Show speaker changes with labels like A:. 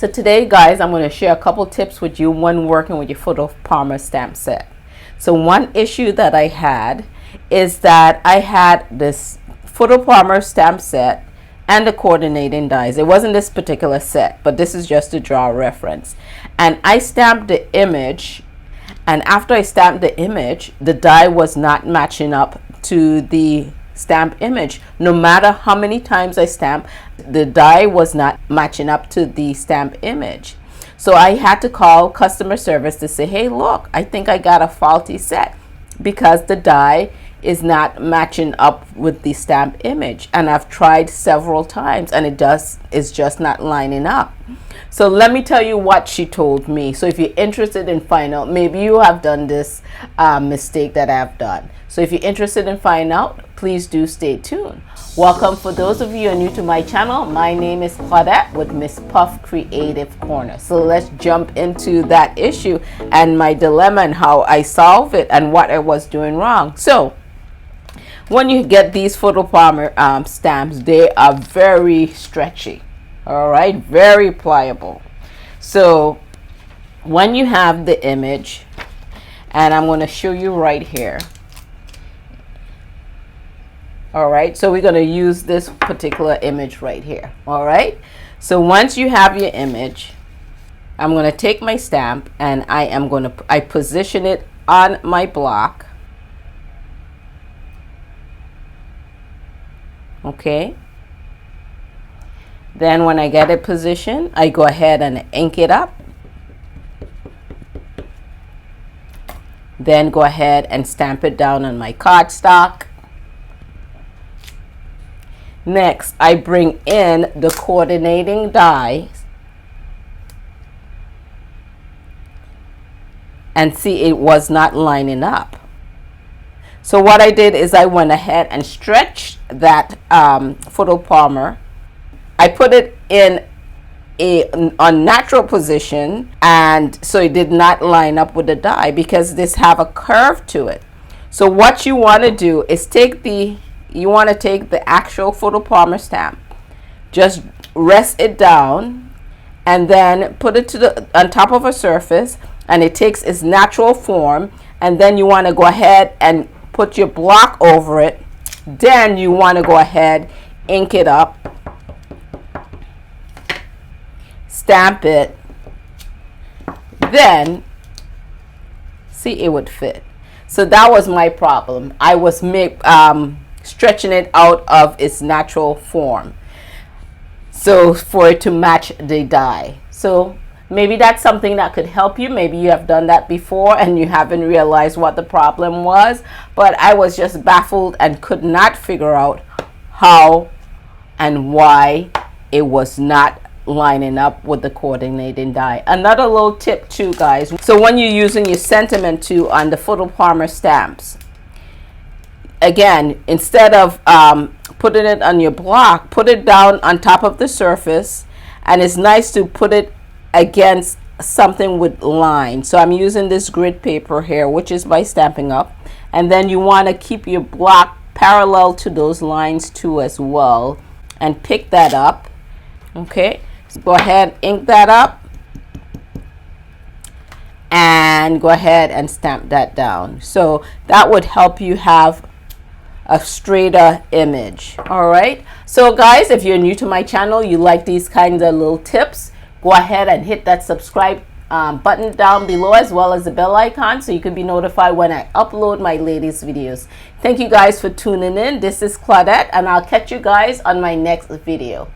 A: So today, guys, I'm going to share a couple tips with you when working with your Photopolymer stamp set. So one issue that I had is that I had this Photopolymer stamp set and the coordinating dies. It wasn't this particular set, but this is just to draw a reference. And I stamped the image, and after I stamped the image, the die was not matching up to the stamp image. No matter how many times I stamped, the die was not matching up to the stamp image. So I had to call customer service to say, hey, look, I think I got a faulty set because the die is not matching up with the stamp image. And I've tried several times and it's just not lining up. So let me tell you what she told me. So if you're interested in finding out, maybe you have done this mistake that I've done. So if you're interested in finding out, please do stay tuned. Welcome. For those of you who are new to my channel, my name is Claudette with Miss Puff Creative Corner. So let's jump into that issue and my dilemma and how I solve it and what I was doing wrong. So when you get these Photopolymer stamps, they are very stretchy. All right, very pliable. So when you have the image, and I'm going to show you right here. All right, so we're going to use this particular image right here. All right, so once you have your image, I'm going to take my stamp and I position it on my block. Okay, then when I get it positioned, I go ahead and ink it up. Then go ahead and stamp it down on my cardstock. Next, I bring in the coordinating die and see it was not lining up. So what I did is I went ahead and stretched that Photopolymer. I put it in a unnatural position, and so it did not line up with the die because this have a curve to it. So what you want to do is take the actual Photopolymer stamp, just rest it down, and then put it on top of a surface, and it takes its natural form. And then you want to go ahead and put your block over it. Then you want to go ahead, ink it up, stamp it, then see, it would fit. So that was my problem. I was stretching it out of its natural form, so for it to match the die. So maybe that's something that could help you. Maybe you have done that before and you haven't realized what the problem was, but I was just baffled and could not figure out how and why it was not lining up with the coordinating die. Another little tip too, guys. So when you're using your sentiment tool on the Photopolymer stamps, again, instead of putting it on your block, put it down on top of the surface, and it's nice to put it against something with lines. So I'm using this grid paper here, which is by Stampin' Up, and then you want to keep your block parallel to those lines too as well, and pick that up. Okay, so go ahead, ink that up, and go ahead and stamp that down. So that would help you have a straighter image. All right, so guys, if you're new to my channel, you like these kinds of little tips, go ahead and hit that subscribe button down below, as well as the bell icon, so you can be notified when I upload my latest videos. Thank you guys for tuning in. This is Claudette, and I'll catch you guys on my next video.